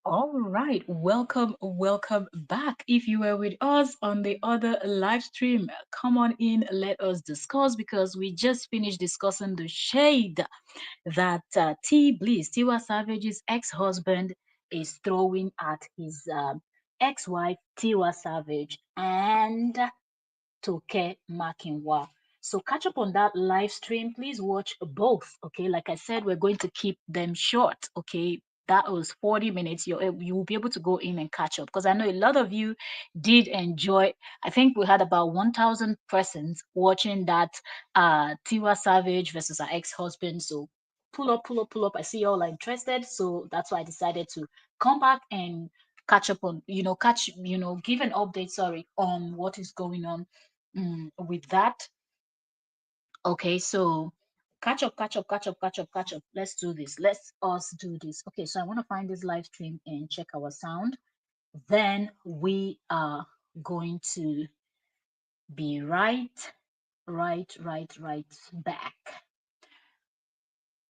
All right, welcome back. If you were with us on the other live stream, come on in, let us discuss because we just finished discussing the shade that T Bliss, Tiwa Savage's ex-husband, is throwing at his ex-wife Tiwa Savage and Toke Makinwa. So catch up on that live stream. Please watch both. Okay, like I said, we're going to keep them short. Okay, that was 40 minutes. You will be able to go in and catch up because I know a lot of you did enjoy. I think we had about 1,000 persons watching that Tiwa Savage versus her ex-husband. So pull up, pull up, pull up. I see y'all are interested, so that's why I decided to come back and catch up on, give an update, sorry, on what is going on with that. Okay, so catch up, catch up, catch up, catch up, catch up. Let's do this. Let's us do this. Okay, so I want to find this live stream and check our sound. Then we are going to be right back.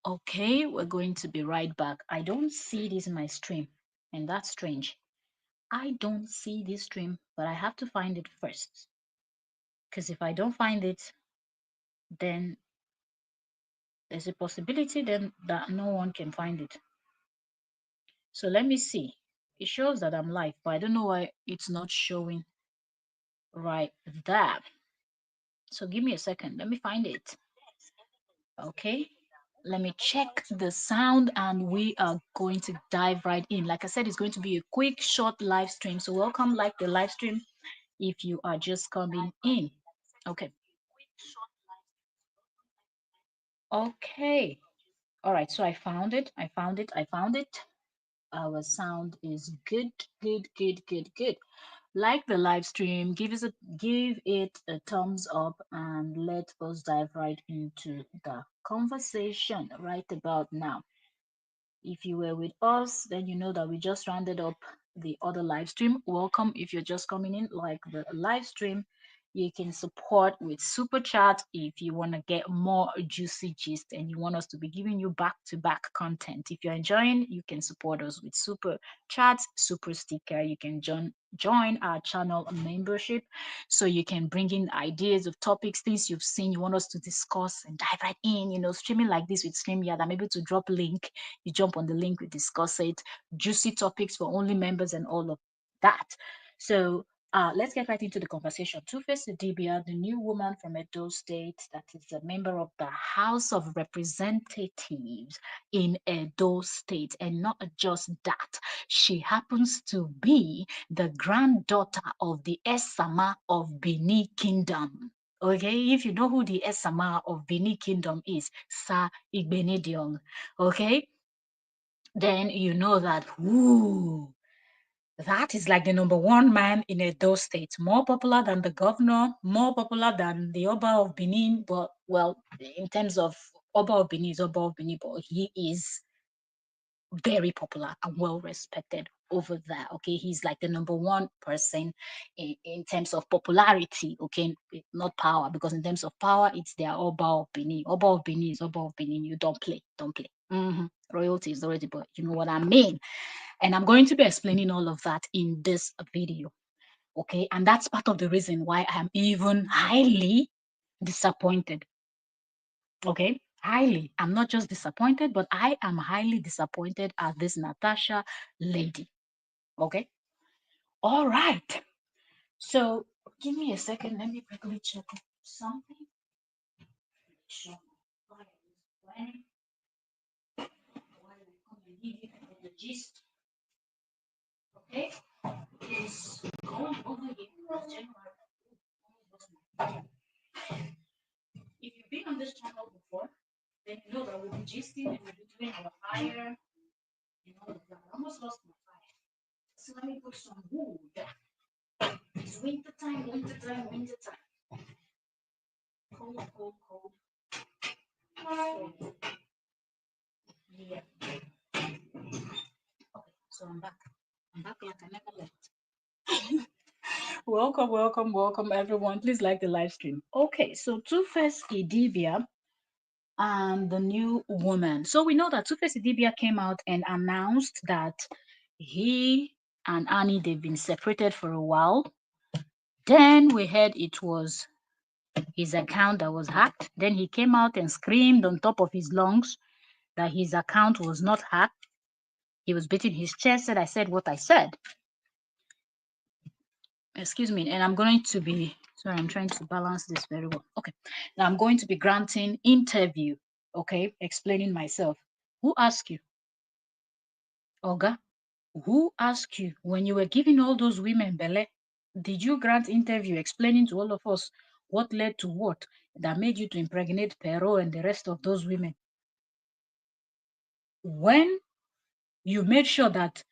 Okay, we're going to be right back. I don't see this in my stream, and that's strange. I don't see this stream, but I have to find it first. Because if I don't find it, then there's a possibility then that no one can find it. So let me see. It shows that I'm live, but I don't know why it's not showing right there. So give me a second. Let me find it. Okay. Let me check the sound and we are going to dive right in. Like I said, it's going to be a quick, short live stream. So welcome, like the live stream if you are just coming in. Okay. Okay. All right. So I found it. I found it. I found it. Our sound is good, good, good, good, good. Like the live stream, give it a thumbs up and let us dive right into the conversation right about now. If you were with us, then you know that we just rounded up the other live stream. Welcome. If you're just coming in, like the live stream, you can support with super chat if you want to get more juicy gist and you want us to be giving you back to back content. If you're enjoying, you can support us with super chats, super sticker. You can join our channel membership so you can bring in ideas of topics, things you've seen you want us to discuss and dive right in. Streaming like this with StreamYard, I'm able to drop link, you jump on the link, we discuss it, juicy topics for only members and all of that. So let's get right into the conversation. Two-Face IDIBIA, the new woman from Edo State that is a member of the House of Representatives in Edo State. And not just that, she happens to be the granddaughter of the Esama of Benin Kingdom. Okay, if you know who the Esama of Benin Kingdom is, Sir Igbenedion. Okay, then you know that, ooh, that is like the number one man in Edo State, more popular than the governor, more popular than the Oba of Benin. But well, in terms of Oba of Benin is Oba of Benin, but he is very popular and well respected over there. Okay, he's like the number one person in terms of popularity. Okay, not power, because in terms of power, it's their Oba of Benin. Oba of Benin is Oba of Benin. You don't play, don't play. Royalty is already, but you know what I mean. And I'm going to be explaining all of that in this video. Okay, and that's part of the reason why I'm even highly disappointed. Okay, highly. I'm not just disappointed, but I am highly disappointed at this Natasha lady. Okay, all right. So give me a second. Let me quickly check something. Sure. The gist, okay, is going over here. If you've been on this channel before, then you know that we'll be gisting and we'll be doing our fire. I almost lost my fire. So let me put some wood. It's winter time, winter time, winter time. Cold, cold, cold. So, yeah. Okay, so I'm back. I'm back like I never left. Welcome, welcome, welcome, everyone. Please like the live stream. Okay, so Two-Face IDIBIA and the new woman. So we know that Two-Face IDIBIA came out and announced that He and Annie, they've been separated for a while. Then we heard it was his account that was hacked. Then he came out and screamed on top of his lungs that his account was not hacked. He was beating his chest, said I said what I said. Excuse me, and I'm going to be, sorry, I'm trying to balance this very well. Okay, now I'm going to be granting interview, okay, explaining myself. Who asked you? Oga, who asked you when you were giving all those women belle? Did you grant interview explaining to all of us what led to what that made you to impregnate Perot and the rest of those women? When you made sure that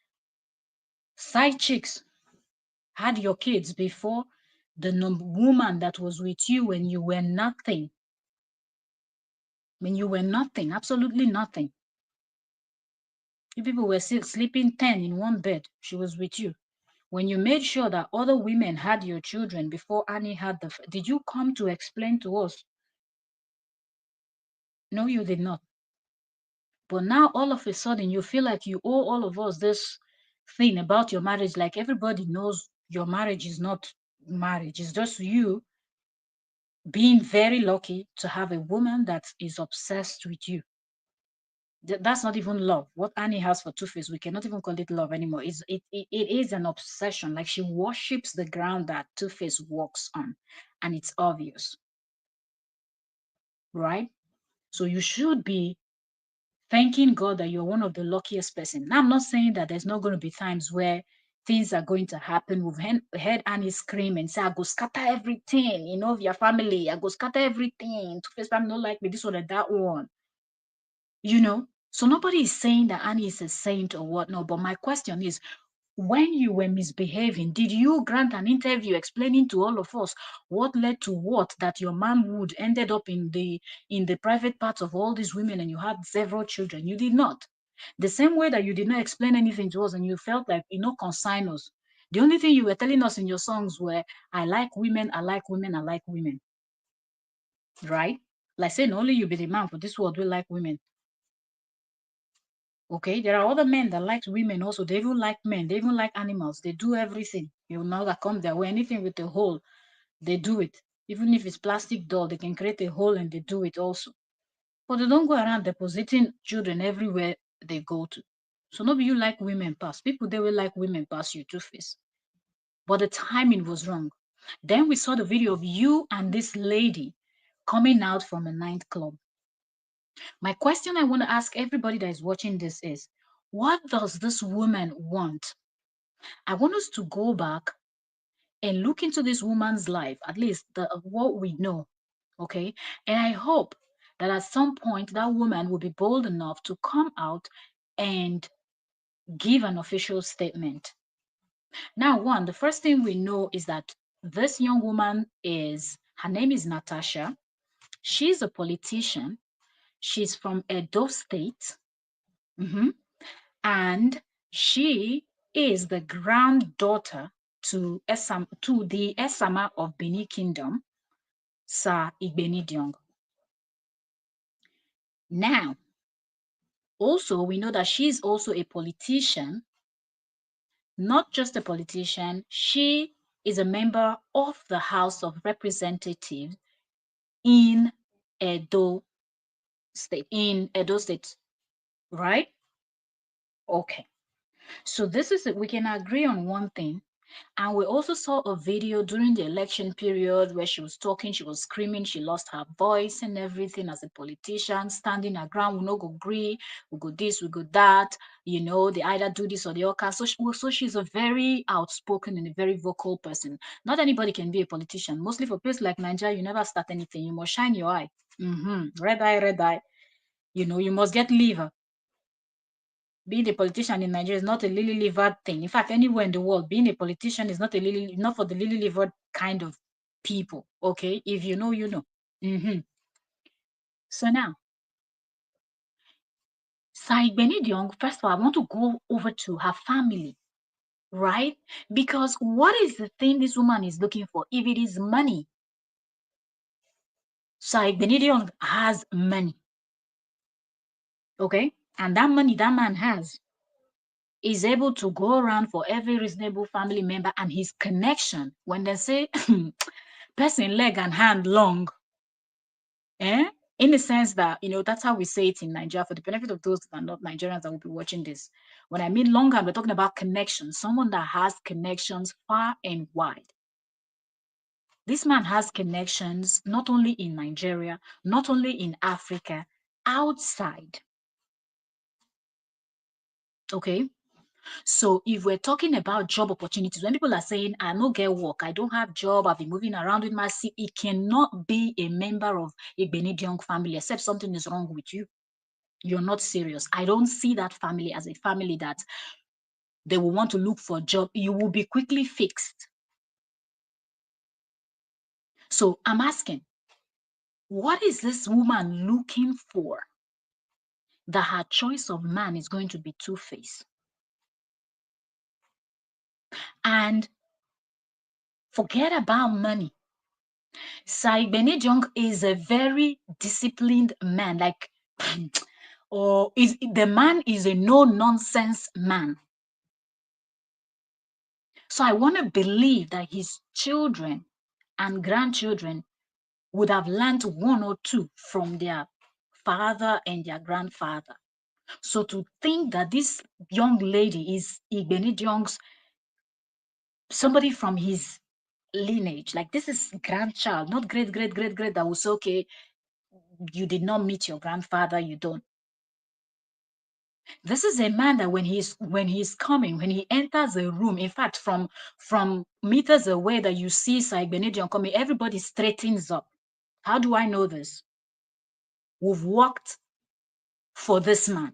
side chicks had your kids before the woman that was with you when you were nothing, absolutely nothing. You people were still sleeping 10 in one bed. She was with you. When you made sure that other women had your children before Annie had did you come to explain to us? No, you did not. But now all of a sudden you feel like you owe all of us this thing about your marriage. Like everybody knows your marriage is not marriage. It's just you being very lucky to have a woman that is obsessed with you. That's not even love. What Annie has for Two-Face, we cannot even call it love anymore. It is an obsession. Like she worships the ground that Two-Face walks on, and it's obvious, right? So you should be thanking God that you're one of the luckiest person. Now, I'm not saying that there's not going to be times where things are going to happen. We've heard Annie scream and say, I go scatter everything, of your family. I go scatter everything. Two-Face family don't like me, this one and that one. So nobody is saying that Annie is a saint or whatnot, but my question is, when you were misbehaving, did you grant an interview explaining to all of us what led to what, that your manhood ended up in the private parts of all these women and you had several children? You did not. The same way that you did not explain anything to us and you felt like, consign us. The only thing you were telling us in your songs were, I like women, I like women, I like women. Right? Like saying only you be the man for this world will like women. Okay, there are other men that like women also. They even like men. They even like animals. They do everything. You know that come their way. Anything with a hole, they do it. Even if it's plastic doll, they can create a hole and they do it also. But they don't go around depositing children everywhere they go to. So nobody you like women pass. People they will like women pass you Two-Face. But the timing was wrong. Then we saw the video of you and this lady coming out from a nightclub. My question I want to ask everybody that is watching this is, what does this woman want? I want us to go back and look into this woman's life, at least what we know, okay? And I hope that at some point that woman will be bold enough to come out and give an official statement. Now, the first thing we know is that this young woman her name is Natasha. She's a politician. She's from Edo State. And she is the granddaughter to the Esama of Benin Kingdom, Sir Igbenidiong. Now, also, we know that she's also a politician. Not just a politician, she is a member of the House of Representatives in Edo State, right? Okay. So we can agree on one thing. And we also saw a video during the election period where she was talking, she was screaming, she lost her voice and everything as a politician, standing her ground, we no go agree, we go this, we go that, they either do this or the other. So she's a very outspoken and a very vocal person. Not anybody can be a politician. Mostly for places like Nigeria, you never start anything. You must shine your eye. Red eye, red eye. You must get liver. Being a politician in Nigeria is not a lily-livered thing. In fact, anywhere in the world, being a politician is not for the lily-livered kind of people. Okay, if you know, you know. So now, Sai Benediong, first of all, I want to go over to her family, right? Because what is the thing this woman is looking for? If it is money, Sai Benediong has money, okay? And that money that man has is able to go around for every reasonable family member and his connection. When they say person leg and hand long, eh? In the sense that, that's how we say it in Nigeria, for the benefit of those that are not Nigerians that will be watching this. When I mean long hand, we're talking about connections, someone that has connections far and wide. This man has connections not only in Nigeria, not only in Africa, outside. Okay? So if we're talking about job opportunities, when people are saying, I no get work, I don't have job, I've been moving around with my seat, it cannot be a member of a Benedict family, except something is wrong with you. You're not serious. I don't see that family as a family that they will want to look for a job. You will be quickly fixed. So I'm asking, what is this woman looking for that her choice of man is going to be two-faced? And forget about money. Sai Benedict is a very disciplined man, like, or the man is a no-nonsense man. So I want to believe that his children and grandchildren would have learned one or two from their father and their grandfather. So to think that this young lady is Igbenediong's, somebody from his lineage, like this is grandchild, not great, great, great, great, that will say, okay, you did not meet your grandfather, you don't. This is a man that when he's coming, when he enters a room, in fact, from meters away that you see Sir Igbenedion coming, everybody straightens up. How do I know this? We've worked for this man.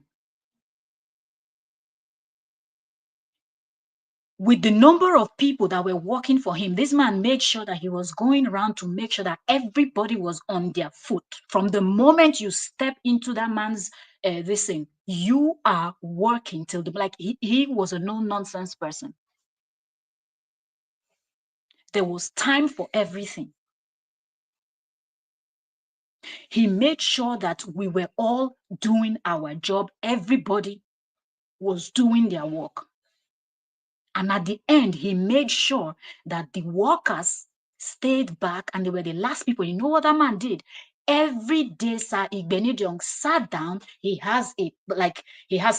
With the number of people that were working for him, this man made sure that he was going around to make sure that everybody was on their foot. From the moment you step into that man's this thing, you are working till the like he was a no-nonsense person. There was time for everything. He made sure that we were all doing our job. Everybody was doing their work. And at the end, he made sure that the workers stayed back and they were the last people. You know what that man did? Every day, Sir Igbenedion sat down. He has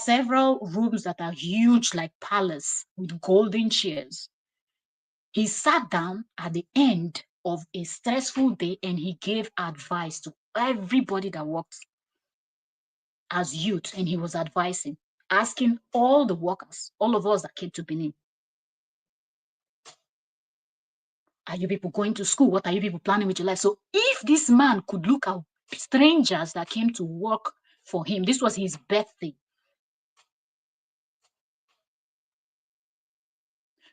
several rooms that are huge, like palace with golden chairs. He sat down at the end of a stressful day and he gave advice to everybody that worked as youth, and he was advising, asking all the workers, all of us that came to Benin, are you people going to school? What are you people planning with your life? So if this man could look at strangers that came to work for him, this was his birthday.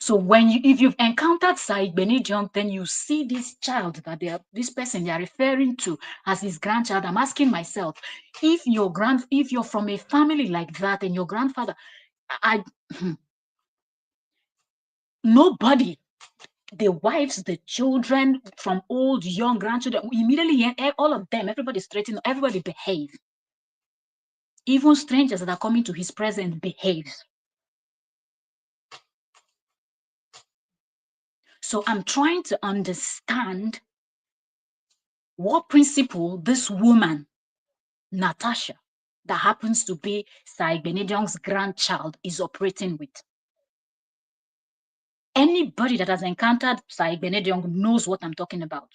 So if you've encountered Said Benedict, then you see this child that this person they are referring to as his grandchild. I'm asking myself, if you're from a family like that and your grandfather, nobody, the wives, the children, from old, young, grandchildren, immediately all of them, everybody straighten, everybody behave. Even strangers that are coming to his presence behaves. So I'm trying to understand what principle this woman, Natasha, that happens to be Sir Benediong's grandchild, is operating with. Anybody that has encountered Sir Benediong knows what I'm talking about.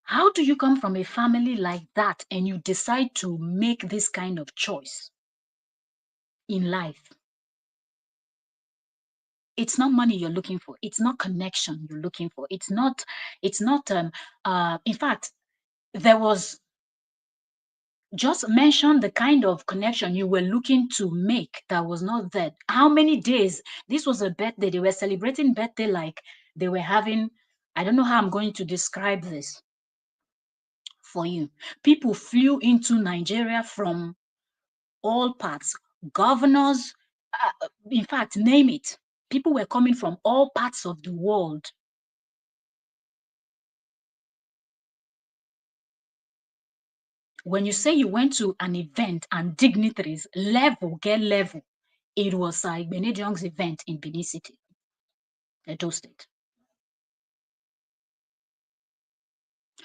How do you come from a family like that and you decide to make this kind of choice in life? It's not money you're looking for. It's not connection you're looking for. It's not, in fact, there was, just mention the kind of connection you were looking to make that was not there. How many days? This was a birthday. They were celebrating birthday like they were having, I don't know how I'm going to describe this for you. People flew into Nigeria from all parts, governors, in fact, name it. People were coming from all parts of the world. When you say you went to an event and dignitaries level, get level, it was like Benediong's event in Benin City, Edo State.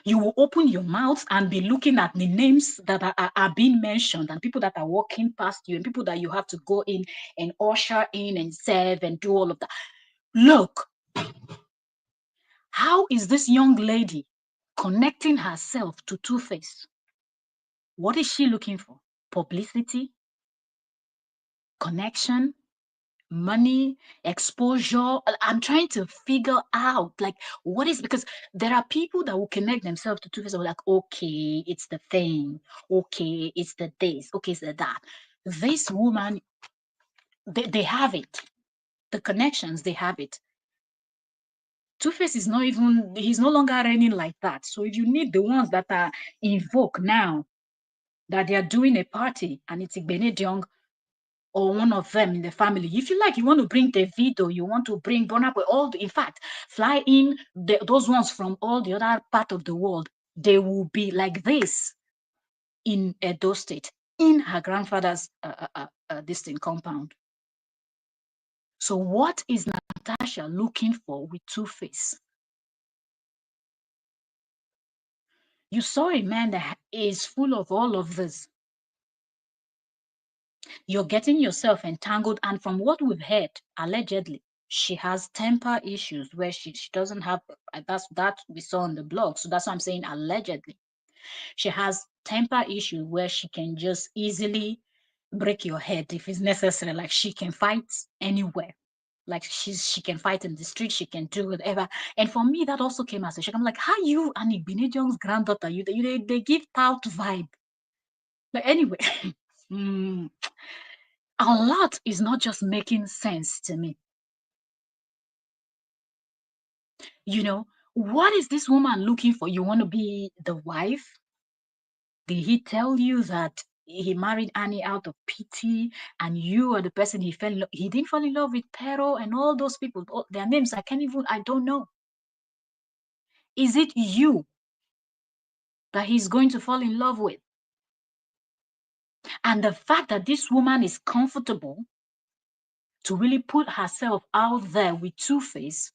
You will open your mouth and be looking at the names that are being mentioned and people that are walking past you and people that you have to go in and usher in and serve and do all of that. Look, how is this young lady connecting herself to Two-Face? What is she looking for? Publicity, connection, money, exposure. I'm trying to figure out like what is, because there are people that will connect themselves to Two-Face and like, okay, it's the thing, okay, it's the this, okay, it's the that. This woman, they have it. The connections, they have it. Two-Face is not even, he's no longer running like that. So if you need the ones that are invoked now, that they are doing a party and it's Benediong or one of them in the family. If you like, you want to bring Davido, you want to bring Bonaboy, in fact, fly in those ones from all the other part of the world. They will be like this in Edo State, in her grandfather's distant compound. So what is Natasha looking for with Two-Face? You saw a man that is full of all of this. You're getting yourself entangled, and from what we've heard, allegedly, she has temper issues where she doesn't have, that we saw on the blog. So that's why I'm saying allegedly. She has temper issues where she can just easily break your head if it's necessary. Like she can fight anywhere. Like she can fight in the street, she can do whatever. And for me, that also came as a shock. I'm like, how you and Igbinejong's granddaughter, they give tout vibe. Like anyway, a lot is not just making sense to me. You know, what is this woman looking for? You want to be the wife? Did he tell you that he married Annie out of pity and you are the person he fell in love? He didn't fall in love with Pero and all those people, their names, I don't know. Is it you that he's going to fall in love with? And the fact that this woman is comfortable to really put herself out there with Two-Face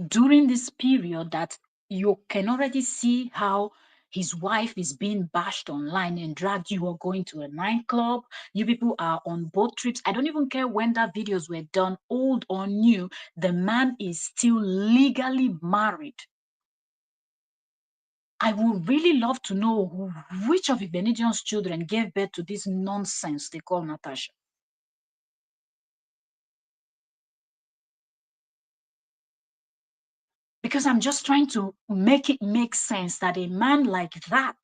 during this period that you can already see how his wife is being bashed online and dragged. You are going to a nightclub. You people are on boat trips. I don't even care when that videos were done, old or new. The man is still legally married. I would really love to know which of Ibenedian's children gave birth to this nonsense they call Natasha. Because I'm just trying to make it make sense that a man like that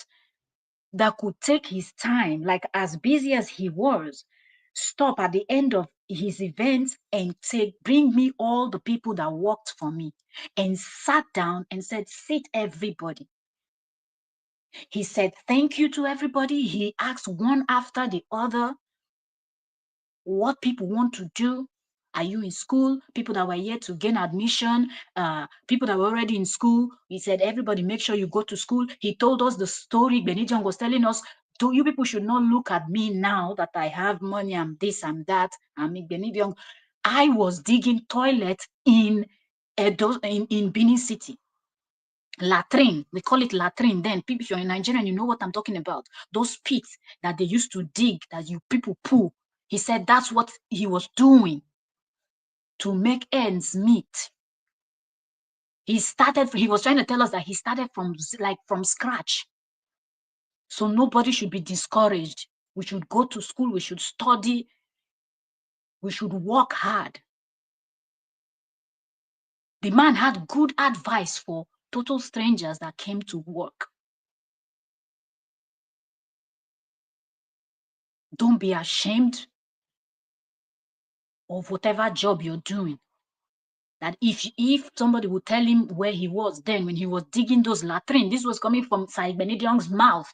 could take his time, like as busy as he was, stop at the end of his event and say, bring me all the people that worked for me, and sat down and said, sit everybody. He said, thank you to everybody. He asked one after the other what people want to do. Are you in school? People that were yet to gain admission, people that were already in school. He said, everybody, make sure you go to school. He told us the story. Benedion was telling us, you people should not look at me now that I have money, I'm this, I'm that. I mean, Benedion, I was digging toilet in Benin City. Latrine, we call it latrine then. People, if you're in Nigeria, you know what I'm talking about. Those pits that they used to dig, that you people poo. He said that's what he was doing to make ends meet. He was trying to tell us that he started from scratch. So nobody should be discouraged. We should go to school, we should study, we should work hard. The man had good advice for total strangers that came to work. Don't be ashamed of whatever job you're doing. That if somebody would tell him where he was then when he was digging those latrines, this was coming from Said Benediong's mouth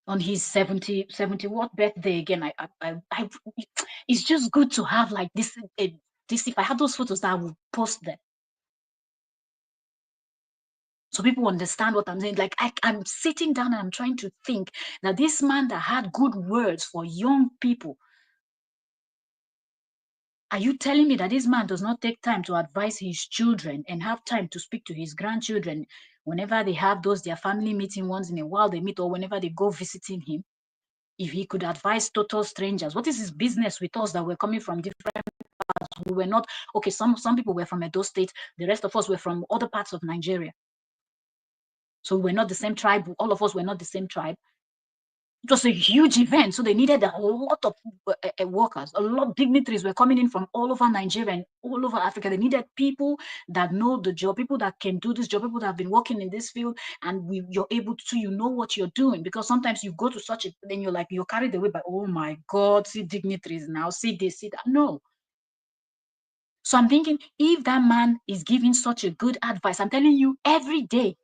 on his 70 what birthday again. It's just good to have like this. If I had those photos, I would post them So people understand what I'm saying. Like I'm sitting down and I'm trying to think that this man that had good words for young people, are you telling me that this man does not take time to advise his children and have time to speak to his grandchildren whenever they have their family meeting once in a while they meet, or whenever they go visiting him? If he could advise total strangers, what is his business with us that we're coming from different parts? We were not, okay, some people were from Edo State, the rest of us were from other parts of Nigeria. So we're not the same tribe. All of us were not the same tribe. It was a huge event, so they needed a lot of workers. A lot of dignitaries were coming in from all over Nigeria and all over Africa. They needed people that know the job, people that can do this job, people that have been working in this field, and you're able to, you know what you're doing. Because sometimes you go to such a, then you're like, you're carried away by, oh my God, see dignitaries now, see this, see that. No. So I'm thinking, if that man is giving such a good advice, I'm telling you, every day,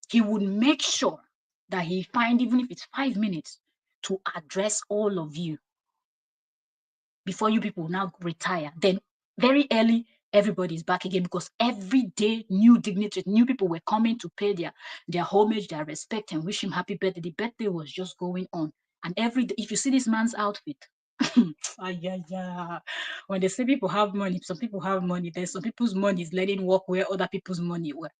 he would make sure that he find, even if it's 5 minutes, to address all of you before you people now retire. Then very early, everybody's back again, because every day new dignitaries, new people were coming to pay their homage, their respect, and wish him happy birthday. The birthday was just going on. And every day, if you see this man's outfit, yeah. When they say people have money, some people have money. There's some people's money is letting work where other people's money were.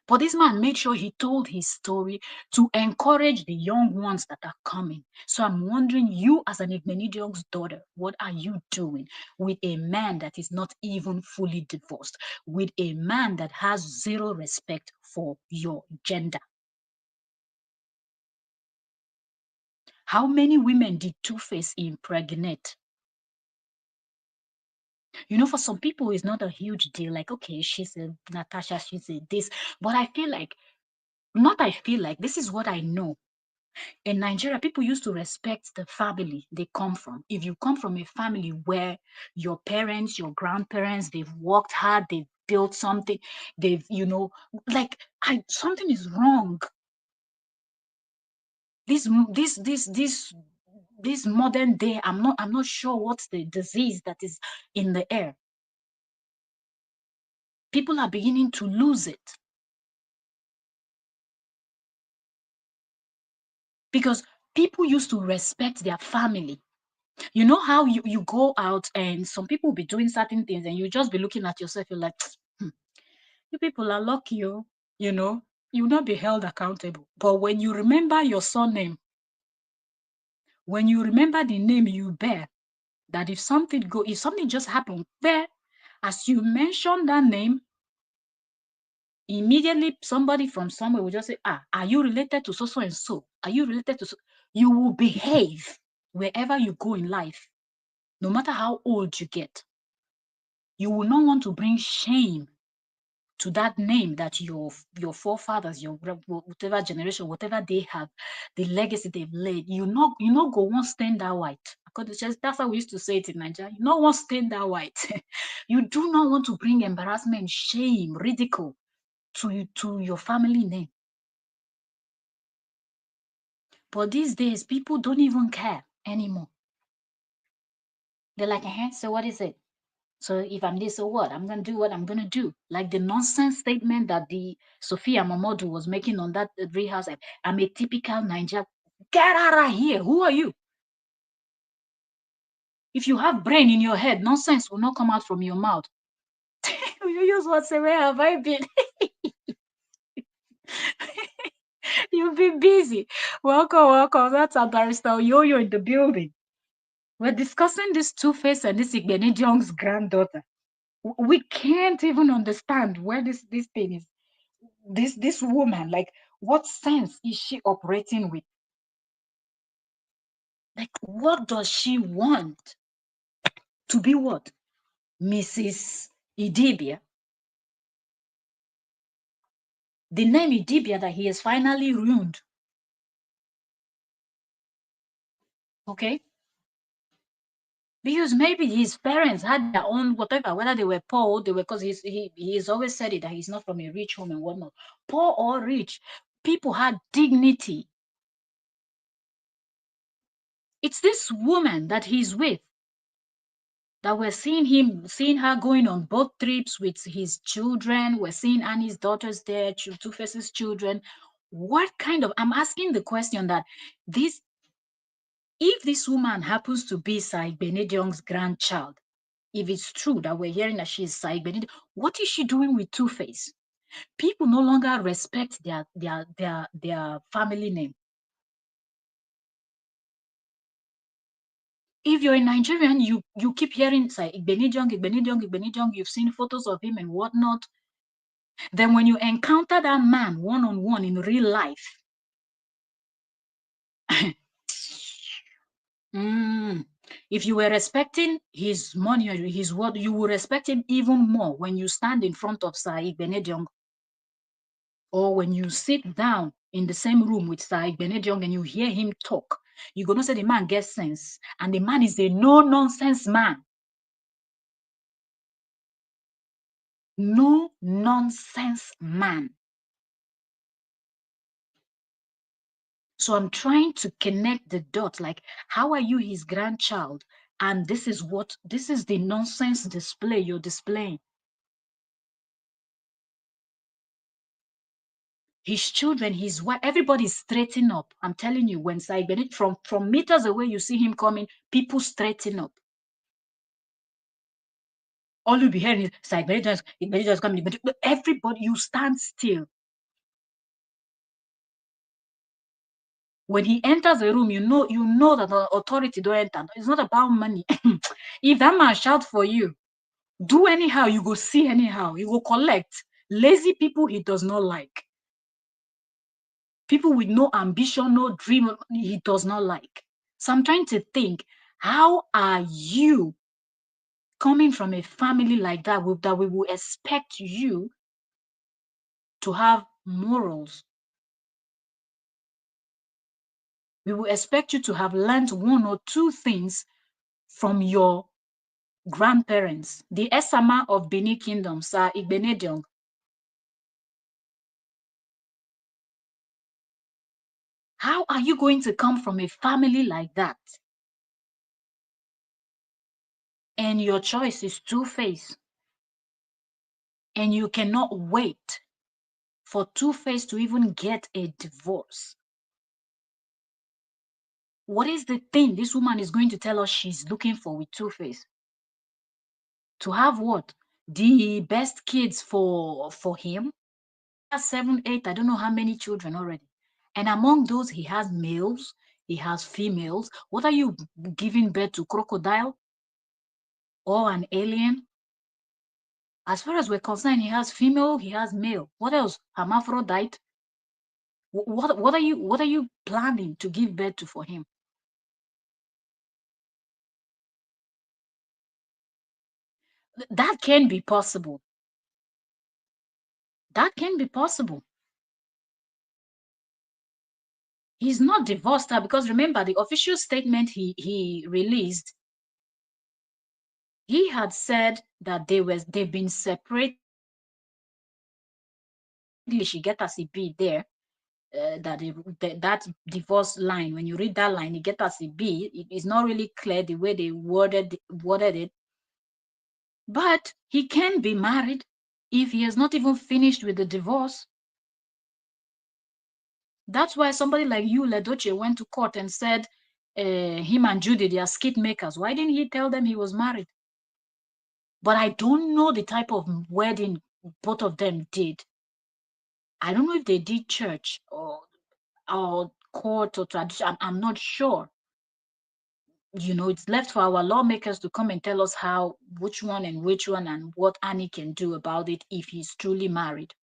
But this man made sure he told his story to encourage the young ones that are coming. So I'm wondering, you as an Igbenediong's daughter, what are you doing with a man that is not even fully divorced, with a man that has zero respect for your gender? How many women did Two-Face impregnate? You know, for some people, it's not a huge deal. Like, okay, she's a Natasha, she's a this. But I feel like, this is what I know. In Nigeria, people used to respect the family they come from. If you come from a family where your parents, your grandparents, they've worked hard, they've built something, they've, like, something is wrong. This modern day, I'm not sure what's the disease that is in the air. People are beginning to lose it. Because people used to respect their family. You know how you go out and some people will be doing certain things and you just be looking at yourself, you're like, you people are lucky, you know, you will not be held accountable. But when you remember your surname, when you remember the name you bear, that if something just happened there, as you mention that name, immediately somebody from somewhere will just say, are you related to so and so? Are you related to so? You will behave wherever you go in life, no matter how old you get. You will not want to bring shame to that name that your forefathers, your whatever generation, whatever they have, the legacy they've laid. You not go one stand that white. That's how we used to say it in Nigeria. You not one stand that white. You do not want to bring embarrassment, shame, ridicule to your family name. But these days, people don't even care anymore. They're like, so what is it? So if I'm this, so what? I'm going to do what I'm going to do. Like the nonsense statement that the Sophia Mamodu was making on that Rehouse. I'm a typical Niger. Get out of here. Who are you? If you have brain in your head, nonsense will not come out from your mouth. You use what say, where have I been? You've been busy. Welcome. That's our barrister Yo-Yo in the building. We're discussing this Two-Face and this Igbenediong's granddaughter. We can't even understand where this thing is. This woman, like, what sense is she operating with? Like, what does she want? To be what? Mrs. Idibia? The name Idibia that he has finally ruined. Okay? Because maybe his parents had their own whatever, whether they were poor, they were, because he's always said it that he's not from a rich home and whatnot. Poor or rich, people had dignity. It's this woman that he's with that we're seeing her going on both trips with his children. We're seeing Annie's daughters there, Two-Face's children. What kind of, I'm asking the question that this, if this woman happens to be Said Benediong's grandchild, if it's true that we're hearing that she's Said Benediong, what is she doing with Two-Face? People no longer respect their family name. If you're a Nigerian, you keep hearing say Igbenediong, Igbenediong, Igbenediong, you've seen photos of him and whatnot. Then when you encounter that man one-on-one in real life, if you were respecting his money or his word, you will respect him even more when you stand in front of Sir Igbenediong, or when you sit down in the same room with Sir Igbenediong and you hear him talk. You're going to say the man gets sense, and the man is a no-nonsense man. No nonsense man. So I'm trying to connect the dots. Like, how are you his grandchild? And this is the nonsense display you're displaying. His children, his wife, everybody's straighten up. I'm telling you, when Saibene, from meters away, you see him coming, people straighten up. All you'll be hearing is Saibene just coming. Everybody, you stand still. When he enters a room, you know that the authority don't enter. It's not about money. If that man shout for you, do anyhow, you go see anyhow. You go collect. Lazy people he does not like. People with no ambition, no dream, he does not like. So I'm trying to think, how are you coming from a family like that, that we will expect you to have morals? We will expect you to have learned one or two things from your grandparents, the Esama of Benin Kingdom, Sir Igbenediong. How are you going to come from a family like that? And your choice is Two-Face. And you cannot wait for Two-Face to even get a divorce. What is the thing this woman is going to tell us she's looking for with Two-Face? To have what? The best kids for him? He has 7, 8, I don't know how many children already. And among those, he has males, he has females. What are you giving birth to? Crocodile? Or an alien? As far as we're concerned, he has female, he has male. What else? Hermaphrodite? What are you planning to give birth to for him? That can be possible. That can be possible. He's not divorced her, because remember the official statement he released, he had said that they've been separated. She get as it be there, that divorce line, when you read that line, you get as it be, it is not really clear the way they worded it. But he can be married if he has not even finished with the divorce. That's why somebody like you, Ledoche, went to court and said him and Judy, they are skit makers. Why didn't he tell them he was married? But I don't know the type of wedding both of them did. I don't know if they did church or court or tradition. I'm not sure. It's left for our lawmakers to come and tell us which one and what Annie can do about it if he's truly married.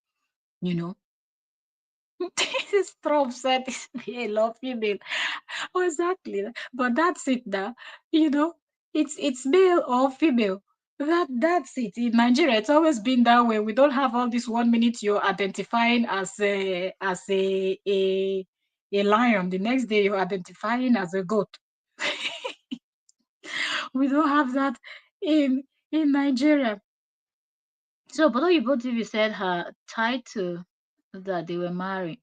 This is Trump said they love female. Oh, exactly. But that's it now. It's male or female. That's it. In Nigeria, it's always been that way. We don't have all this 1 minute you're identifying as a lion. The next day you're identifying as a goat. We don't have that in Nigeria. So, but you both of you said her title that they were married.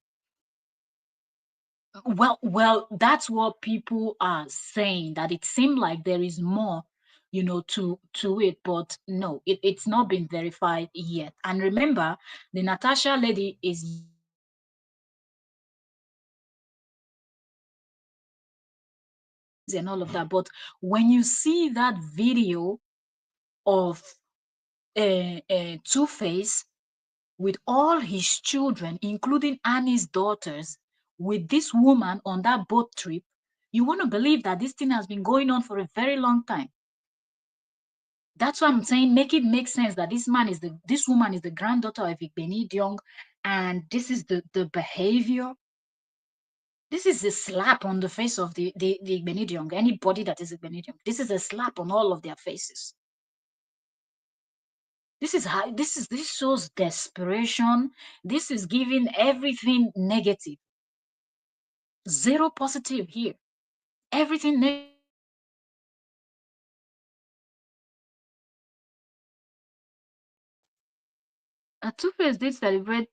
Well, that's what people are saying, that it seemed like there is more to it, but no, it's not been verified yet. And remember, the Natasha lady is yet to be verified. She has given apologies and all of that, but when you see that video of Two-Face with all his children, including Annie's daughters, with this woman on that boat trip, you want to believe that this thing has been going on for a very long time. That's why I'm saying make it make sense that this woman is the granddaughter of Igbenidiong, and this is the behavior. This is a slap on the face of the Igbenidiong, anybody that is Igbenidiong. This is a slap on all of their faces. This shows desperation. This is giving everything negative. Zero positive here. Everything negative. Two-Face did celebrate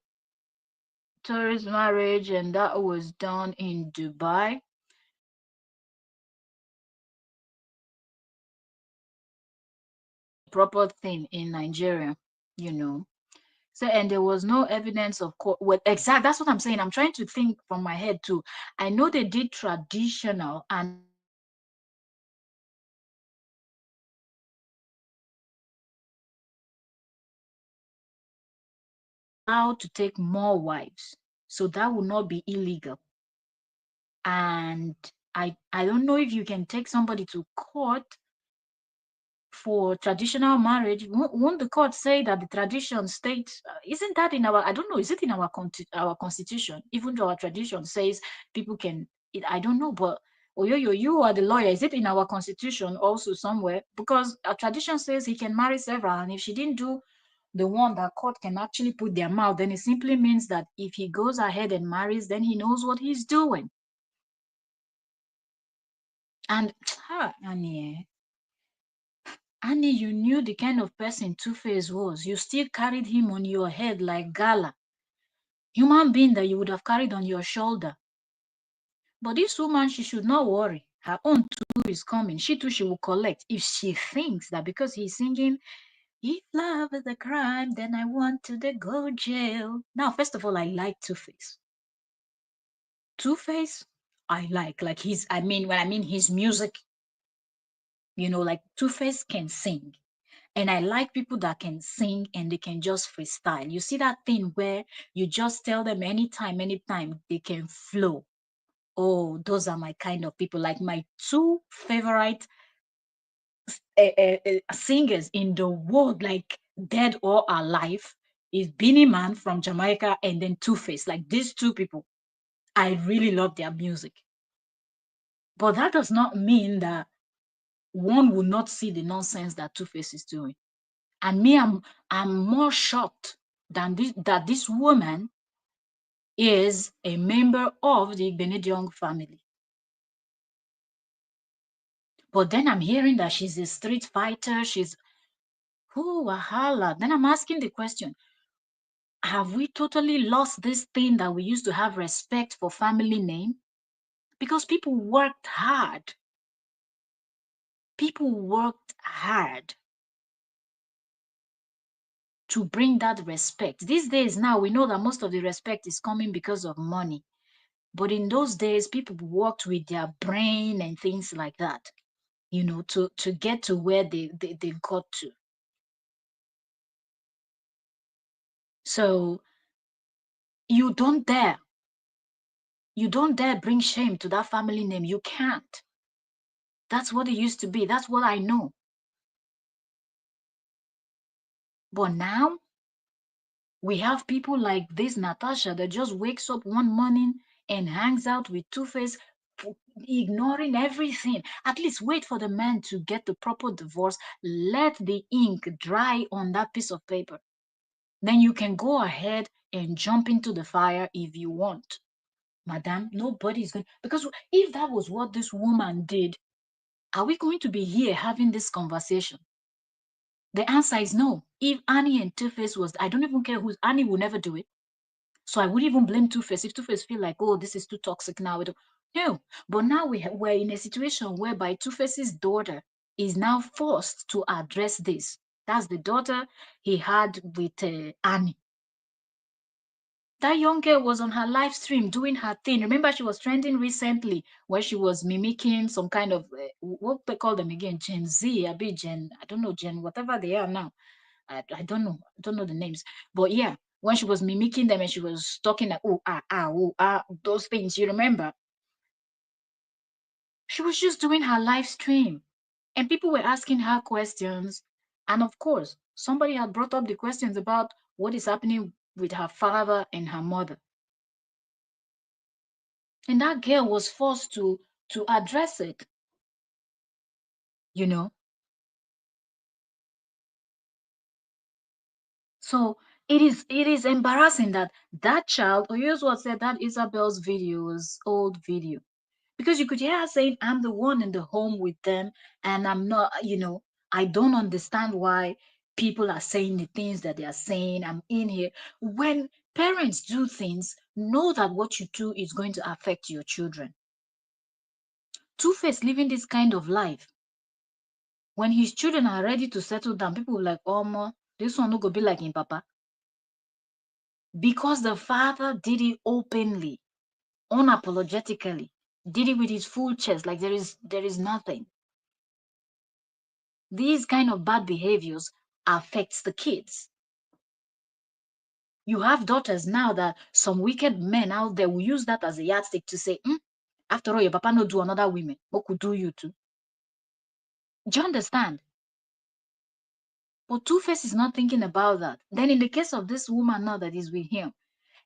tourist marriage, and that was done in Dubai. Proper thing in Nigeria, you know. So, and there was no evidence of court. Well, exact. That's what I'm saying. I'm trying to think from my head too. I know they did traditional, and allowed to take more wives, so that would not be illegal. And I don't know if you can take somebody to court for traditional marriage. Won't the court say that the tradition states, isn't that in our, I don't know, is it in our constitution? Even though our tradition says people can, I don't know, but Oyoyo, you are the lawyer. Is it in our constitution also somewhere? Because our tradition says he can marry several, and if she didn't do the one that court can actually put their mouth, then it simply means that if he goes ahead and marries, then he knows what he's doing. And Annie, you knew the kind of person Two-Face was. You still carried him on your head like gala. Human being that you would have carried on your shoulder. But this woman, she should not worry. Her own too is coming. She too, she will collect. If she thinks that because he's singing, if love is a crime, then I want to go jail. Now, first of all, I like Two-Face. Two-Face, I like his, when I mean his music, like Two-Face can sing. And I like people that can sing and they can just freestyle. You see that thing where you just tell them anytime they can flow. Oh, those are my kind of people. Like my two favorite singers in the world, like dead or alive, is Beanie Man from Jamaica and then Two-Face. Like these two people, I really love their music. But that does not mean that one will not see the nonsense that Two-Face is doing. And me, I'm more shocked that this woman is a member of the Benedict family. But then I'm hearing that she's a street fighter. She's wahala. Then I'm asking the question: have we totally lost this thing that we used to have respect for family name? Because people worked hard. People worked hard to bring that respect. These days now, we know that most of the respect is coming because of money. But in those days, people worked with their brain and things like that, to get to where they got to. So you don't dare. You don't dare bring shame to that family name. You can't. That's what it used to be. That's what I know. But now we have people like this Natasha that just wakes up one morning and hangs out with Two-Face, ignoring everything. At least wait for the man to get the proper divorce. Let the ink dry on that piece of paper. Then you can go ahead and jump into the fire if you want. Madam, nobody's going, because if that was what this woman did, are we going to be here having this conversation? The answer is no. If Annie and Two-Face was, I don't even care who's, Annie will never do it. So I wouldn't even blame Two-Face. If Two-Face feel like, oh, this is too toxic now. No. But now we're in a situation whereby Two-Face's daughter is now forced to address this. That's the daughter he had with Annie. That young girl was on her live stream doing her thing. Remember, she was trending recently where she was mimicking some kind of what they call them again, Gen Z, a bit Gen, I don't know, Gen, whatever they are now. I don't know, I don't know the names. But yeah, when she was mimicking them and she was talking like, oh, those things, you remember? She was just doing her live stream and people were asking her questions. And of course, somebody had brought up the questions about what is happening with her father and her mother. And that girl was forced to address it, you know. So it is embarrassing that that child, or here's what said that Isabel's video was old video. Because you could hear her saying, I'm the one in the home with them, and I'm not, I don't understand why people are saying the things that they are saying. I'm in here. When parents do things, know that what you do is going to affect your children. Two-Face living this kind of life. When his children are ready to settle down, people will like, oh, ma, this one no go be like him, papa. Because the father did it openly, unapologetically, did it with his full chest, like there is nothing. These kind of bad behaviors affects the kids. You have daughters now that some wicked men out there will use that as a yardstick to say, after all, your papa no do another women. What could do you too? Do you understand? But Two-Face is not thinking about that. Then in the case of this woman now that is with him,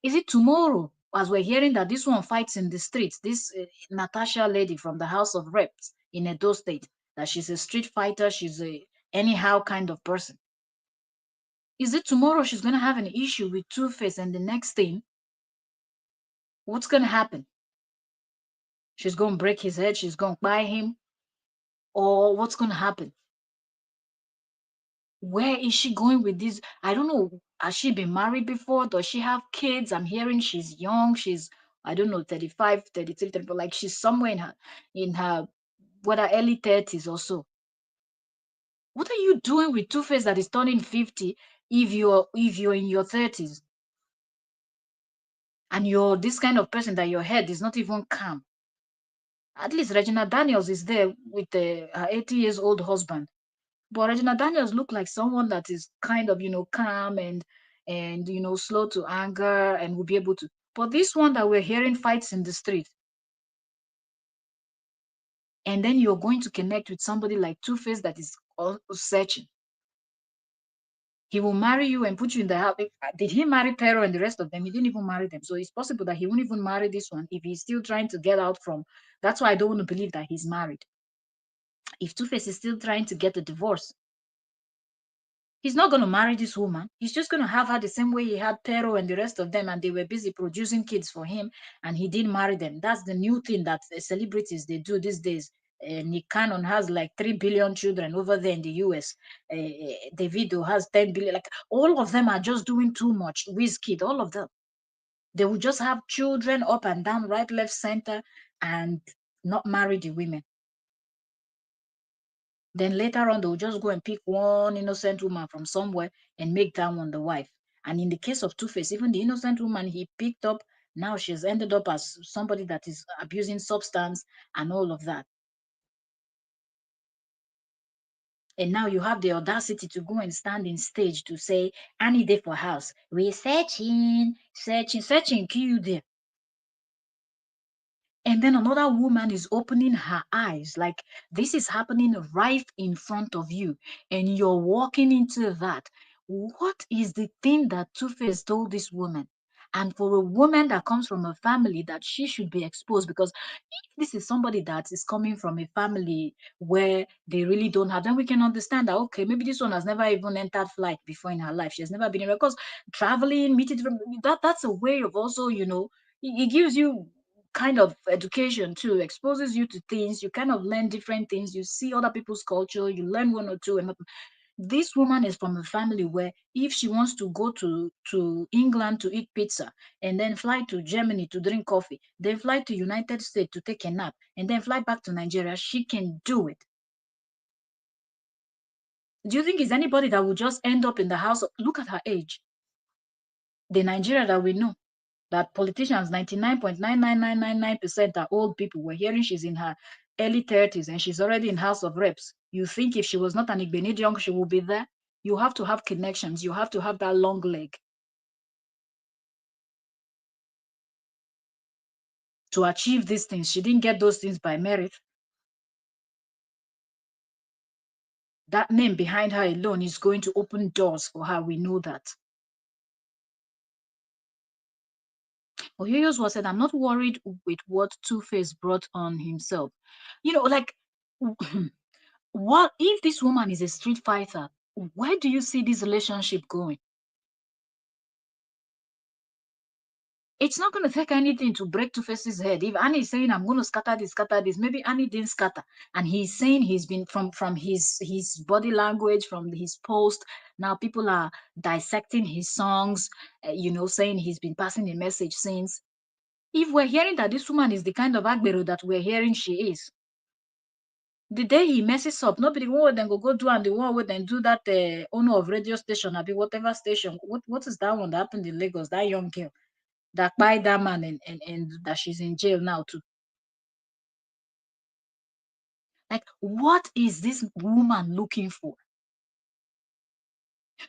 is it tomorrow, as we're hearing that this one fights in the streets, this Natasha lady from the House of Reps in Edo State, that she's a street fighter, she's a anyhow kind of person. Is it tomorrow she's going to have an issue with Two-Face and the next thing, what's going to happen? She's going to break his head, she's going to buy him, or what's going to happen? Where is she going with this? I don't know. Has she been married before? Does she have kids? I'm hearing she's young. She's, I don't know, 35, 33, 34, like she's somewhere in her, whether early 30s or so. What are you doing with Two-Face that is turning 50 if you're in your 30s? And you're this kind of person that your head is not even calm. At least Regina Daniels is there with her 80 years old husband. But Regina Daniels look like someone that is kind of, calm and slow to anger and will be able to. But this one that we're hearing fights in the street, and then you're going to connect with somebody like Two-Face that is also searching. He will marry you and put you in the house. Did he marry Pero and the rest of them? He didn't even marry them. So it's possible that he won't even marry this one if he's still trying to get out from. That's why I don't want to believe that he's married. If Two-Face is still trying to get a divorce, he's not going to marry this woman. He's just going to have her the same way he had Pero and the rest of them, and they were busy producing kids for him, and he didn't marry them. That's the new thing that celebrities they do these days. Nick Cannon has like 3 billion children over there in the US. Davido has 10 billion. Like all of them are just doing too much. Wizkid, all of them. They will just have children up and down, right, left, center, and not marry the women. Then later on, they'll just go and pick one innocent woman from somewhere and make that one the wife. And in the case of Two-Face, even the innocent woman he picked up, now she's ended up as somebody that is abusing substance and all of that. And now you have the audacity to go and stand in stage to say, Annie day for house. We're searching, kill you there. And then another woman is opening her eyes like this is happening right in front of you and you're walking into that. What is the thing that Two-Face told this woman? And for a woman that comes from a family that she should be exposed, because if this is somebody that is coming from a family where they really don't have, then we can understand that okay, maybe this one has never even entered flight before in her life. She has never been in because traveling, meeting that's a way of also, it gives you kind of education too, exposes you to things. You kind of learn different things. You see other people's culture. You learn one or two. And this woman is from a family where if she wants to go to England to eat pizza and then fly to Germany to drink coffee, then fly to United States to take a nap, and then fly back to Nigeria, she can do it. Do you think it's anybody that will just end up in the house? Look at her age. The Nigeria that we know, that politicians, 99.99999% are old people. We're hearing she's in her early 30s and she's already in House of Reps. You think if she was not an Igbenedion, she will be there? You have to have connections. You have to have that long leg to achieve these things. She didn't get those things by merit. That name behind her alone is going to open doors for her. We know that. Oyoyo's was said, I'm not worried with what Two-Face brought on himself. You know, like, what if this woman is a street fighter? Where do you see this relationship going? It's not going to take anything to break Two-Face's head. If Annie is saying, I'm going to scatter this, maybe Annie didn't scatter. And he's saying he's been from his body language, from his post. Now people are dissecting his songs, saying he's been passing a message since. If we're hearing that this woman is the kind of Agbero that we're hearing she is, the day he messes up, nobody the one where then go do and the one where then do that owner of radio station, I be whatever station. What is that one that happened in Lagos? That young girl that by that man and that she's in jail now too. Like, what is this woman looking for?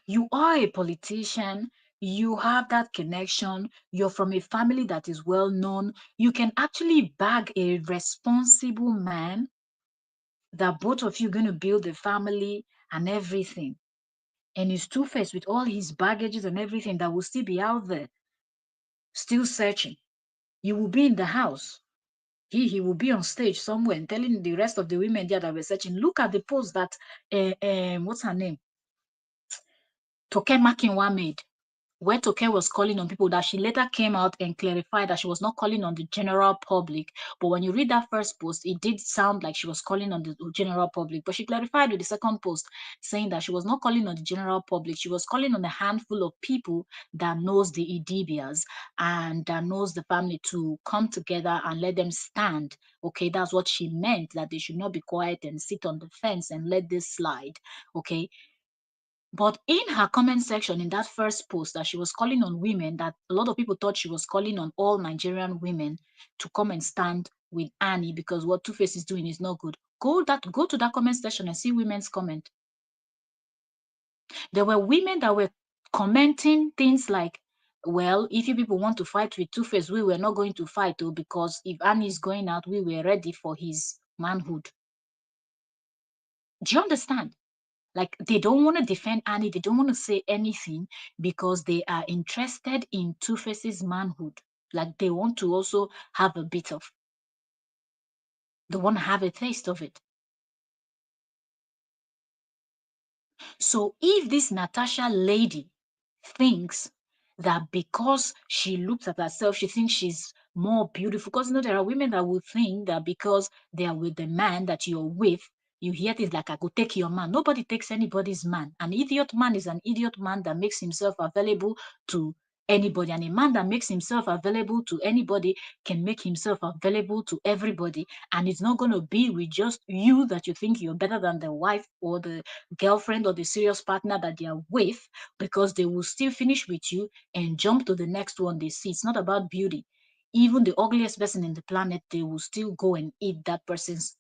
You are a politician. You have that connection. You're from a family that is well known. You can actually bag a responsible man that both of you going to build a family and everything. And he's Two-Faced with all his baggages and everything that will still be out there, still searching. You will be in the house. He will be on stage somewhere and telling the rest of the women there that were searching, look at the post that, what's her name? Toke Makinwa made, where Toke was calling on people, that she later came out and clarified that she was not calling on the general public. But when you read that first post, it did sound like she was calling on the general public. But she clarified with the second post, saying that she was not calling on the general public. She was calling on a handful of people that knows the IDIBIAs and that knows the family to come together and let them stand. Okay, that's what she meant, that they should not be quiet and sit on the fence and let this slide. Okay, but in her comment section, in that first post, that she was calling on women, that a lot of people thought she was calling on all Nigerian women to come and stand with Annie because what Two-Face is doing is not good. Go to that comment section and see women's comment. There were women that were commenting things like, well, if you people want to fight with Two-Face, we were not going to fight, though, because if Annie is going out, we were ready for his manhood. Do you understand? Like, they don't want to defend Annie. They don't want to say anything because they are interested in Two-Face's manhood. Like, they want to also have a bit of, they want to have a taste of it. So if this Natasha lady thinks that because she looks at herself, she thinks she's more beautiful, because there are women that will think that because they are with the man that you're with, you hear things like, I go take your man. Nobody takes anybody's man. An idiot man is an idiot man that makes himself available to anybody. And a man that makes himself available to anybody can make himself available to everybody. And it's not going to be with just you that you think you're better than the wife or the girlfriend or the serious partner that they are with, because they will still finish with you and jump to the next one they see. It's not about beauty. Even the ugliest person in the planet, they will still go and eat that person's,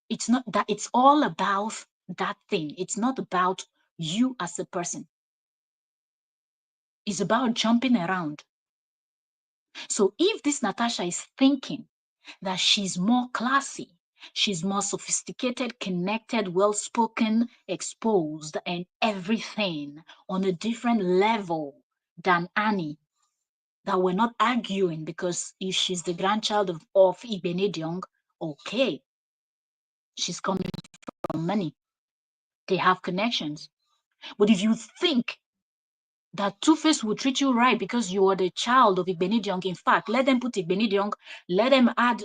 it's not that, it's all about that thing. It's not about you as a person. It's about jumping around. So if this Natasha is thinking that she's more classy, she's more sophisticated, connected, well-spoken, exposed, and everything on a different level than Annie, that we're not arguing, because if she's the grandchild of Igbenedion, okay, she's coming from money. They have connections. But if you think that Two-Face will treat you right because you are the child of Igbenedion, in fact, let them put Igbenedion, let them add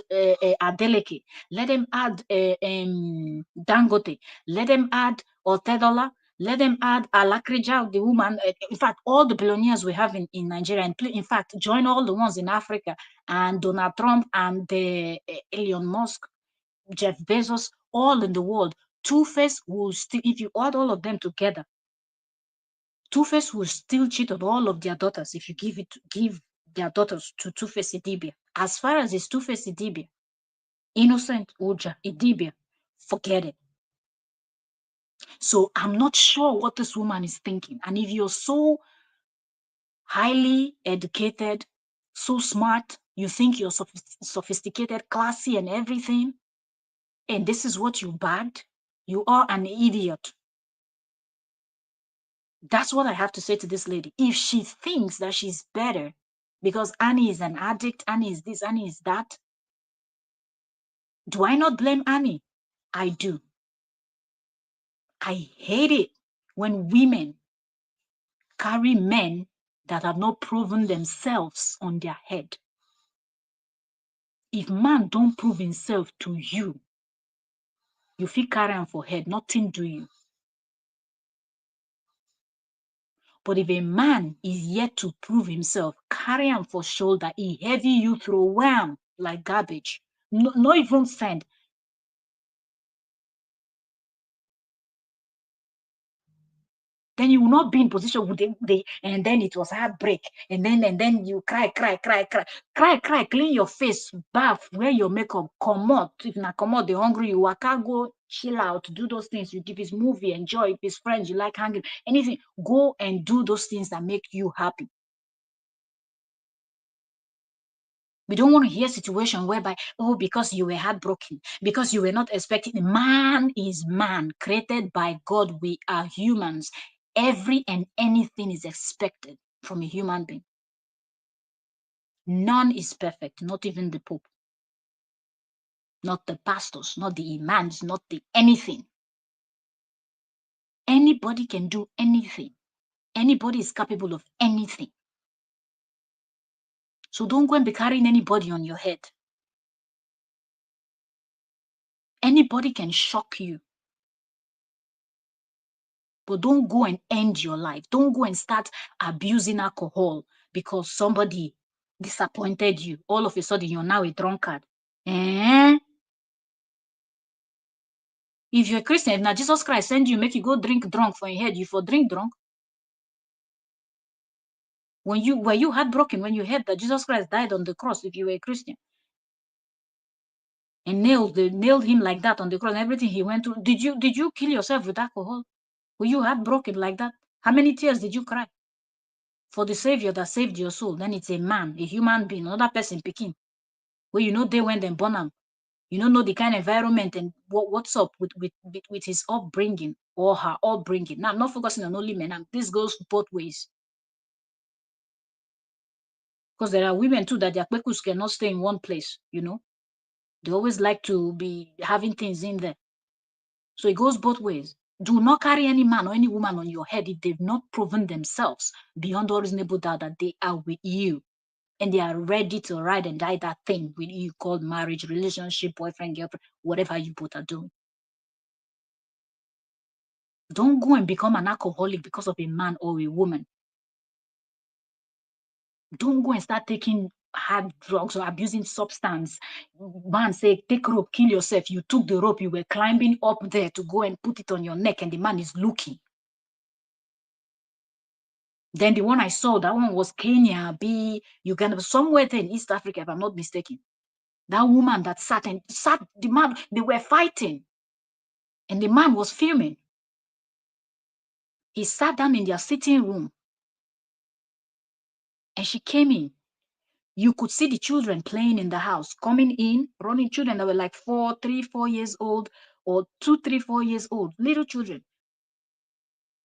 Adeleke, let them add Dangote, let them add Otedola, let them add Alakrija, the woman, in fact, all the billionaires we have in Nigeria, and in fact, join all the ones in Africa, and Donald Trump and Elon Musk, Jeff Bezos, all in the world. Two-Face will still, if you add all of them together, Two-Face will still cheat on all of their daughters if you give their daughters to Two-Face IDIBIA. As far as it's Two-Face IDIBIA, innocent Uja IDIBIA, forget it. So I'm not sure what this woman is thinking. And if you're so highly educated, so smart, you think you're sophisticated, classy, and everything, and this is what you bagged, you are an idiot. That's what I have to say to this lady. If she thinks that she's better because Annie is an addict, Annie is this, Annie is that, do I not blame Annie? I do. I hate it when women carry men that have not proven themselves on their head. If man don't prove himself to you, you feel carry him for head, nothing do you. But if a man is yet to prove himself, carry him for shoulder, he heavy you throw wham like garbage. No, not even send. Then you will not be in position with they and then it was heartbreak. And then you cry, clean your face, bath, wear your makeup, come out. If not come out, they're hungry, you can't go chill out, do those things. You give his movie, enjoy, if his friends, you like hanging, anything, go and do those things that make you happy. We don't want to hear a situation whereby, oh, because you were heartbroken, because you were not expecting. Man is man, created by God. We are humans. Every and anything is expected from a human being. None is perfect, not even the Pope, not the pastors, not the imams, not the anything. Anybody can do anything. Anybody is capable of anything. So don't go and be carrying anybody on your head. Anybody can shock you. But don't go and end your life. Don't go and start abusing alcohol because somebody disappointed you. All of a sudden, you're now a drunkard. Eh? If you're a Christian, if now Jesus Christ send you, make you go drink drunk for your head, you for drink drunk. Were you heartbroken when you heard that Jesus Christ died on the cross if you were a Christian? And nailed him like that on the cross, and everything he went through. Did you kill yourself with alcohol? Were you heartbroken like that? How many tears did you cry? For the Savior that saved your soul, then it's a man, a human being, another person picking. Well, you know they when they born him. You don't know the kind of environment and what's up with his upbringing or her upbringing. Now, I'm not focusing on only men. This goes both ways. Because there are women too that their kwekus cannot stay in one place, you know. They always like to be having things in there. So it goes both ways. Do not carry any man or any woman on your head if they've not proven themselves beyond all reasonable doubt that they are with you. And they are ready to ride and die that thing with you called marriage, relationship, boyfriend, girlfriend, whatever you both are doing. Don't go and become an alcoholic because of a man or a woman. Don't go and start taking hard drugs or abusing substance. Man say, take rope, kill yourself. You took the rope, you were climbing up there to go and put it on your neck, and the man is looking. Then the one I saw, that one was Kenya, Uganda, somewhere there in East Africa, if I'm not mistaken. That woman that sat, the man, they were fighting. And the man was filming. He sat down in their sitting room. And she came in. You could see the children playing in the house, coming in, running children that were like 3, 4 years old, or 2, 3, 4 years old, little children.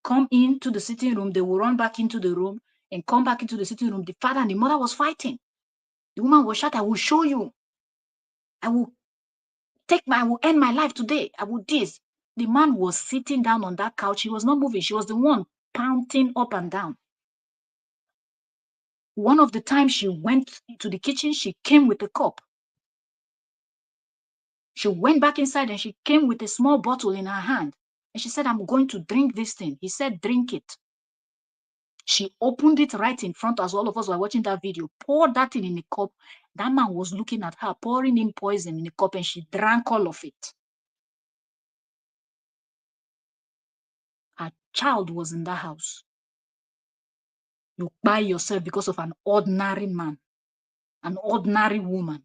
Come into the sitting room, they will run back into the room and come back into the sitting room. The father and the mother was fighting. The woman was shouting, I will show you. I will end my life today. I will this. The man was sitting down on that couch. He was not moving. She was the one pounding up and down. One of the times she went to the kitchen, she came with a cup. She went back inside and she came with a small bottle in her hand. And she said, I'm going to drink this thing. He said, drink it. She opened it right in front as all of us were watching that video, poured that thing in a cup. That man was looking at her, pouring in poison in a cup, and she drank all of it. Her child was in that house. You buy yourself because of an ordinary man, an ordinary woman.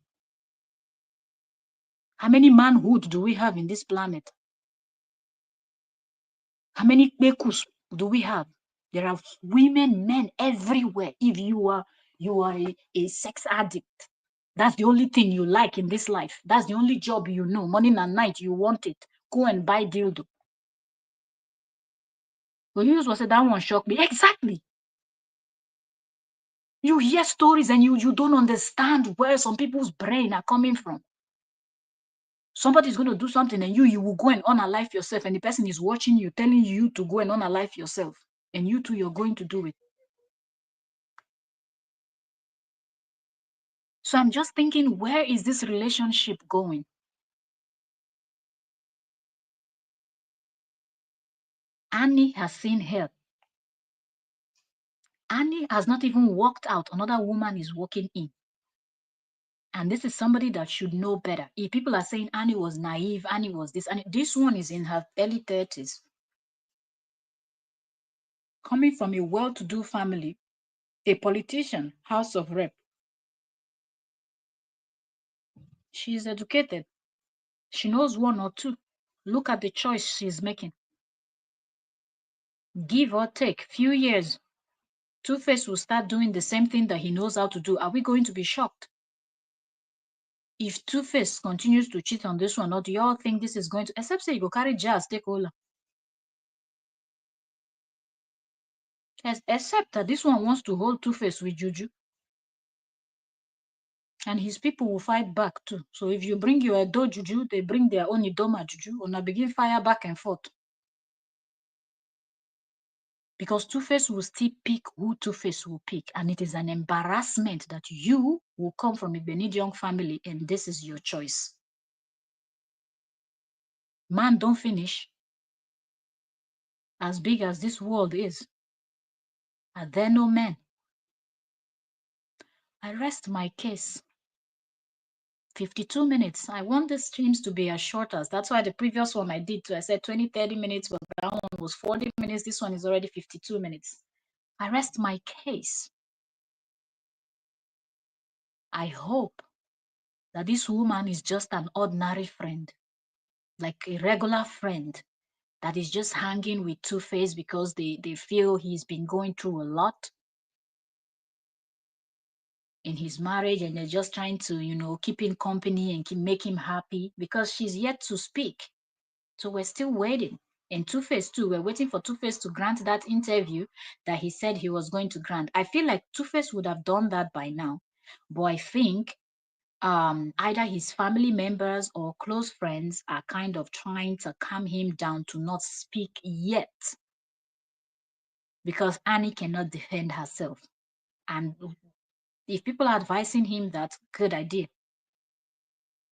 How many manhood do we have in this planet? How many bekus do we have? There are women, men everywhere. If you are a sex addict, that's the only thing you like in this life. That's the only job you know. Morning and night, you want it. Go and buy dildo. But you just say that one shocked me. Exactly. You hear stories and you don't understand where some people's brain are coming from. Somebody's going to do something and you will go and unalive yourself, and the person is watching you, telling you to go and unalive yourself, and you too, you're going to do it. So I'm just thinking, where is this relationship going? Annie has seen hell. Annie has not even walked out. Another woman is walking in. And this is somebody that should know better. If people are saying Annie was naive, Annie was this, and this one is in her early 30s. Coming from a well-to-do family, a politician, House of Rep. She is educated. She knows one or two. Look at the choice she's making. Give or take, few years, Two-Face will start doing the same thing that he knows how to do. Are we going to be shocked? If Two-Face continues to cheat on this one, or do y'all think this is going to, except say you go carry jazz, take over. Except that this one wants to hold Two-Face with juju. And his people will fight back too. So if you bring your Edo juju, they bring their own Idoma juju, and I begin fire back and forth. Because Two-Face will still pick who Two-Face will pick. And it is an embarrassment that you will come from a Benedict family and this is your choice. Man, don't finish. As big as this world is, are there no men? I rest my case. 52 minutes. I want the streams to be as short as. That's why the previous one I did too. I said 20, 30 minutes, but that one was 40 minutes. This one is already 52 minutes. I rest my case. I hope that this woman is just an ordinary friend, like a regular friend that is just hanging with Two-Face because they feel he's been going through a lot in his marriage and they're just trying to, keep him company and make him happy because she's yet to speak. So we're still waiting. And Two-Face too, we're waiting for Two-Face to grant that interview that he said he was going to grant. I feel like Two-Face would have done that by now. But I think either his family members or close friends are kind of trying to calm him down to not speak yet because Annie cannot defend herself. And if people are advising him that, good idea.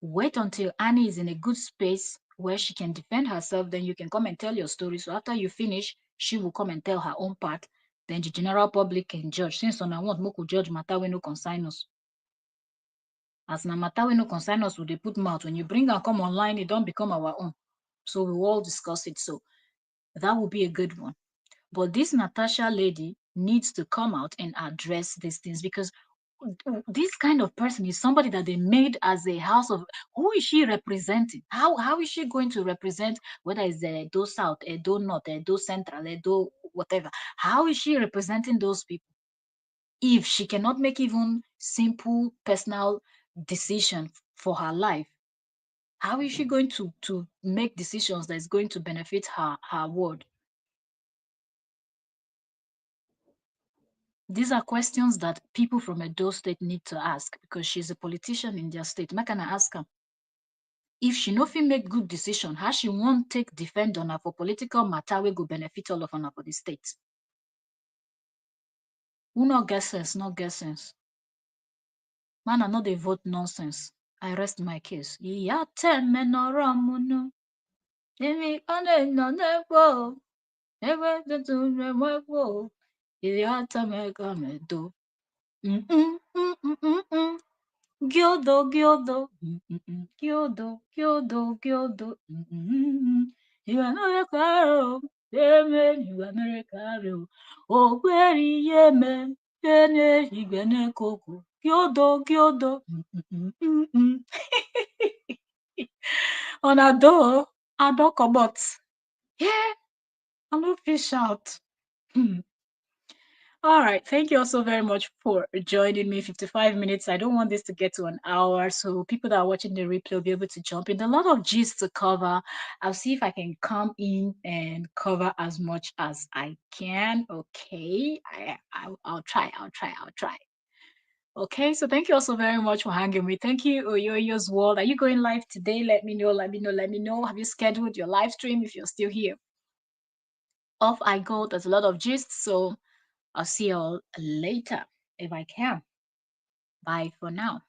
Wait until Annie is in a good space where she can defend herself, then you can come and tell your story. So after you finish, she will come and tell her own part. Then the general public can judge. Since on I want Moku judge matter when no consign us. As na matter when no consign us, they put mouth. When you bring and come online, it don't become our own. So we will all discuss it. So that will be a good one. But this Natasha lady needs to come out and address these things because this kind of person is somebody that they made as a house of. Who is she representing? How is she going to represent, whether it's the Edo South, Edo North, Edo Central, Edo whatever? How is she representing those people if she cannot make even simple personal decision for her life? How is she going to make decisions that is going to benefit her ward? These are questions that people from Edo State need to ask because she's a politician in their state. Make I ask her, if she no fit make good decision, how she won't take defend on her for political matter wey go benefit all of her for the state? Who not get sense, not get sense. Man, I no dey vote nonsense. I rest my case. Ìyá tẹ̀mẹ̀ nọ̀rọ̀ mu nù. Èmi kàn lè nà lẹ́gbọ̀. Ewé tuntun rẹ̀ wẹ́wọ̀. Ìyá tẹ̀mẹ̀ kàn mẹ́ do. Gyodo, gyodo. Gyodo, gyodo, gyodo. You are not a girl. Amen, you America, oh, where Yemen, Yene, Igene Koko, Kyodo, Kyodo. On a door, I don't come out. Yeah, I no fish out. All right. Thank you also very much for joining me. 55 minutes. I don't want this to get to an hour. So people that are watching the replay will be able to jump in. A lot of gist to cover. I'll see if I can come in and cover as much as I can. Okay. I'll try. I'll try. I'll try. Okay. So thank you also very much for hanging with me. Thank you, Oyoyo's World. Are you going live today? Let me know. Let me know. Let me know. Have you scheduled your live stream if you're still here? Off I go. There's a lot of gist. So I'll see you all later if I can. Bye for now.